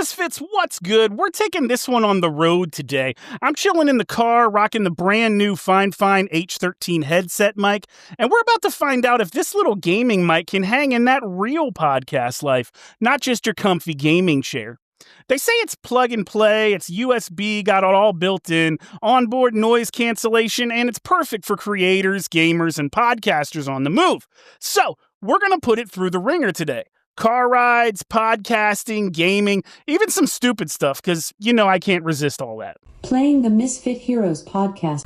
Misfits, what's good? We're taking this one on the road today. I'm chilling in the car, rocking the brand new Fifine H13 headset mic, and we're about to find out if this little gaming mic can hang in that real podcast life, not just your comfy gaming chair. They say it's plug and play, it's USB, got it all built in, onboard noise cancellation, and it's perfect for creators, gamers, and podcasters on the move. So, we're going to put it through the ringer today. Car rides, podcasting, gaming, even some stupid stuff, because, I can't resist all that. Playing the Misfit Heroes podcast.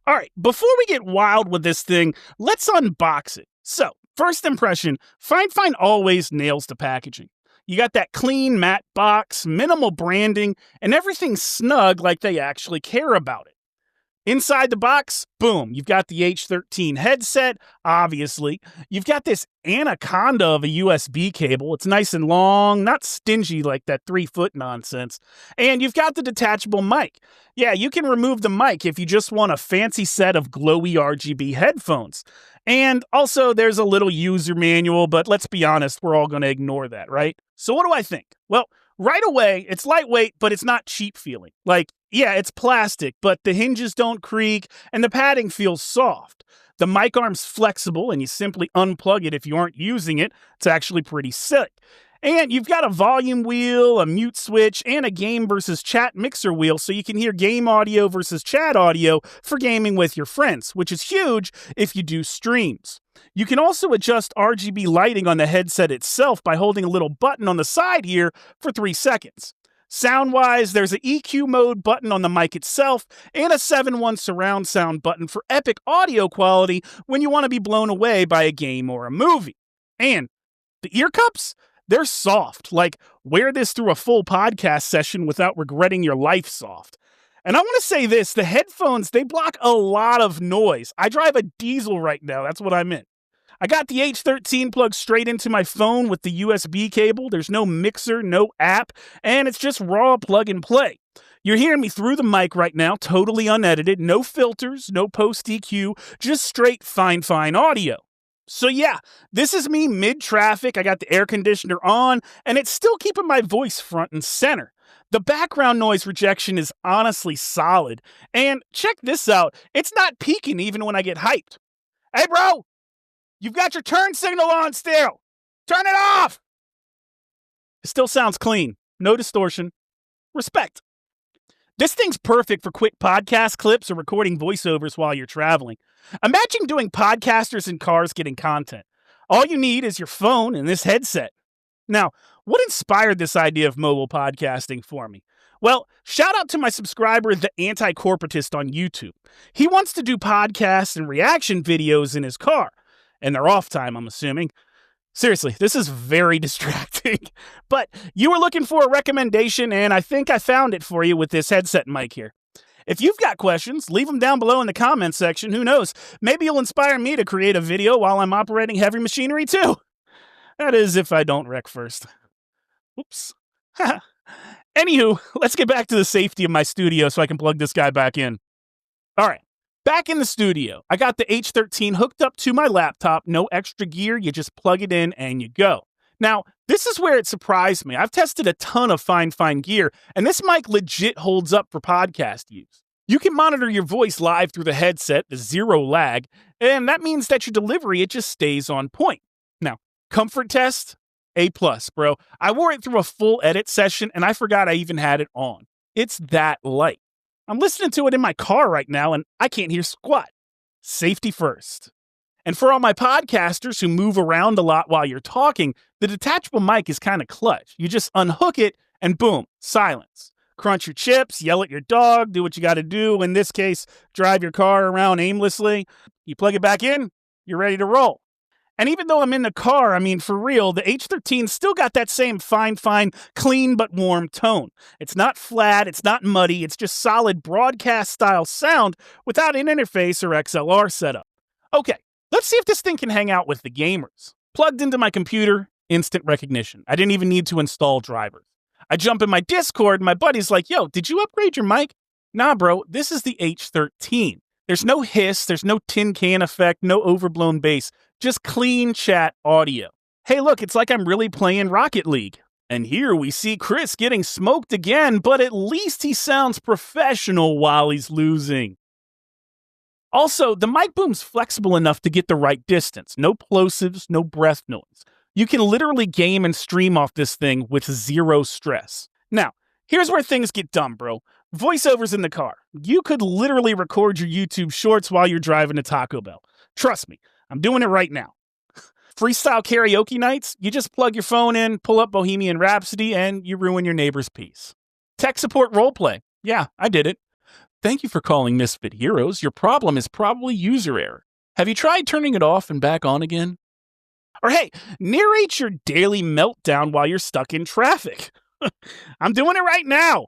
All right, before we get wild with this thing, let's unbox it. So, first impression, FineFine always nails the packaging. You got that clean, matte box, minimal branding, and everything snug like they actually care about it. Inside the box, boom, you've got the H13 headset, obviously. You've got this anaconda of a USB cable. It's nice and long, not stingy like that 3-foot nonsense. And you've got the detachable mic. Yeah, you can remove the mic if you just want a fancy set of glowy RGB headphones. And also, there's a little user manual, but let's be honest, we're all going to ignore that, right? So what do I think? Well, right away, it's lightweight, but it's not cheap feeling. Yeah, it's plastic, but the hinges don't creak, and the padding feels soft. The mic arm's flexible, and you simply unplug it if you aren't using it. It's actually pretty sick. And you've got a volume wheel, a mute switch, and a game versus chat mixer wheel, so you can hear game audio versus chat audio for gaming with your friends, which is huge if you do streams. You can also adjust RGB lighting on the headset itself by holding a little button on the side here for 3 seconds. Sound-wise, there's an EQ mode button on the mic itself and a 7.1 surround sound button for epic audio quality when you want to be blown away by a game or a movie. And the ear cups? They're soft. Wear this through a full podcast session without regretting your life soft. And I want to say this, the headphones, they block a lot of noise. I drive a diesel right now, that's what I'm in. I got the H13 plugged straight into my phone with the USB cable. There's no mixer, no app, and it's just raw plug and play. You're hearing me through the mic right now, totally unedited, no filters, no post EQ, just straight FineFine audio. So yeah, this is me mid-traffic. I got the air conditioner on, and it's still keeping my voice front and center. The background noise rejection is honestly solid. And check this out, it's not peaking even when I get hyped. Hey bro, you've got your turn signal on still. Turn it off. It still sounds clean. No distortion. Respect. This thing's perfect for quick podcast clips or recording voiceovers while you're traveling. Imagine doing podcasters in cars getting content. All you need is your phone and this headset. Now, what inspired this idea of mobile podcasting for me? Well, shout out to my subscriber, The Anti-Corporatist on YouTube. He wants to do podcasts and reaction videos in his car. And they're off time, I'm assuming. Seriously, this is very distracting. But you were looking for a recommendation, and I think I found it for you with this headset mic here. If you've got questions, leave them down below in the comments section. Who knows? Maybe you'll inspire me to create a video while I'm operating heavy machinery too. That is, if I don't wreck first. Oops. Anywho, let's get back to the safety of my studio so I can plug this guy back in. All right. Back in the studio, I got the H13 hooked up to my laptop, no extra gear, you just plug it in and you go. Now, this is where it surprised me. I've tested a ton of FineFine gear, and this mic legit holds up for podcast use. You can monitor your voice live through the headset, the 0 lag, and that means that your delivery, it just stays on point. Now, comfort test, A+, bro. I wore it through a full edit session, and I forgot I even had it on. It's that light. I'm listening to it in my car right now, and I can't hear squat. Safety first. And for all my podcasters who move around a lot while you're talking, the detachable mic is kind of clutch. You just unhook it, and boom, silence. Crunch your chips, yell at your dog, do what you got to do. In this case, drive your car around aimlessly. You plug it back in, you're ready to roll. And even though I'm in the car, I mean, for real, the H13 still got that same FineFine, clean but warm tone. It's not flat, it's not muddy, it's just solid broadcast-style sound without an interface or XLR setup. Okay, let's see if this thing can hang out with the gamers. Plugged into my computer, instant recognition. I didn't even need to install drivers. I jump in my Discord, and my buddy's like, yo, did you upgrade your mic? Nah, bro, this is the H13. There's no hiss, there's no tin can effect, no overblown bass, just clean chat audio. Hey, look, it's like I'm really playing Rocket League. And here we see Chris getting smoked again, but at least he sounds professional while he's losing. Also, the mic boom's flexible enough to get the right distance. No plosives, no breath noise. You can literally game and stream off this thing with zero stress. Now, here's where things get dumb, bro. Voiceovers in the car. You could literally record your YouTube shorts while you're driving to Taco Bell. Trust me, I'm doing it right now. Freestyle karaoke nights, you just plug your phone in, pull up Bohemian Rhapsody, and you ruin your neighbor's peace. Tech support roleplay. Yeah, I did it. Thank you for calling Misfit Heroes. Your problem is probably user error. Have you tried turning it off and back on again? Or hey, narrate your daily meltdown while you're stuck in traffic. I'm doing it right now.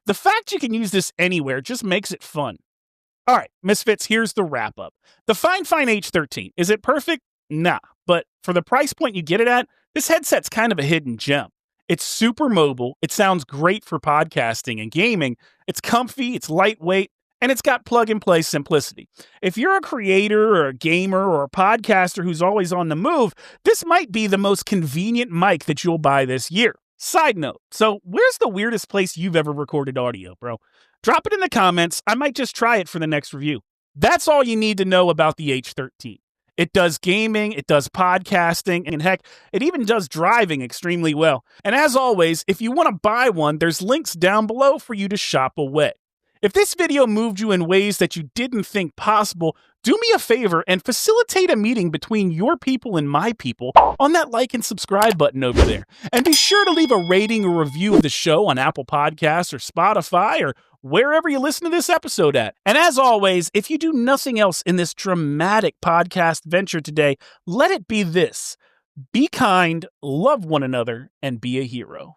The fact you can use this anywhere just makes it fun. All right, Misfits, here's the wrap up. The FineFine H13, is it perfect? Nah, but for the price point you get it at, this headset's kind of a hidden gem. It's super mobile, it sounds great for podcasting and gaming, it's comfy, it's lightweight, and it's got plug-and-play simplicity. If you're a creator or a gamer or a podcaster who's always on the move, this might be the most convenient mic that you'll buy this year. Side note, so where's the weirdest place you've ever recorded audio, bro? Drop it in the comments. I might just try it for the next review. That's all you need to know about the H13. It does gaming, it does podcasting, and heck, it even does driving extremely well. And as always, if you want to buy one, there's links down below for you to shop away. If this video moved you in ways that you didn't think possible, do me a favor and facilitate a meeting between your people and my people on that like and subscribe button over there. And be sure to leave a rating or review of the show on Apple Podcasts or Spotify or wherever you listen to this episode at. And as always, if you do nothing else in this dramatic podcast venture today, let it be this: be kind, love one another, and be a hero.